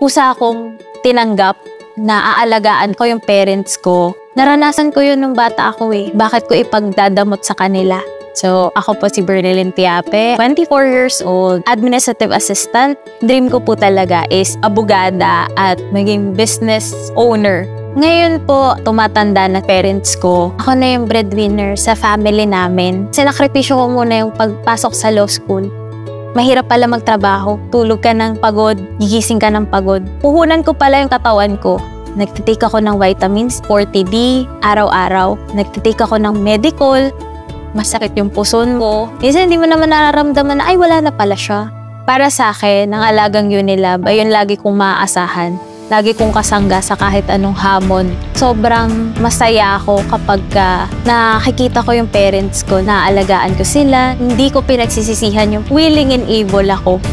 kusa akong tinanggap na aalagaan ko yung parents ko. Naranasan ko yun nung bata ako eh. Bakit ko ipagdadamot sa kanila? So, ako po si Bernalyn Piape, 24 years old, administrative assistant. Dream ko po talaga is abogada at maging business owner. Ngayon po, tumatanda na parents ko. Ako na yung breadwinner sa family namin. Sinakripisyo ko muna yung pagpasok sa law school. Mahirap pala magtrabaho. Tulog ka ng pagod, gigising ka ng pagod. Puhunan ko pala yung katawan ko. Nagtitake ako ng vitamins, 40D, araw-araw. Nagtitake ako ng medical. Masakit yung puson mo. Minsan hindi mo naman nararamdaman na, ay wala na pala siya. Para sa akin, ang alagang Unilab, ayun lagi kong maaasahan. Lagi kong kasangga sa kahit anong hamon. Sobrang masaya ako kapag nakikita ko yung parents ko, naalagaan ko sila. Hindi ko pinagsisisihan yung willing and able ako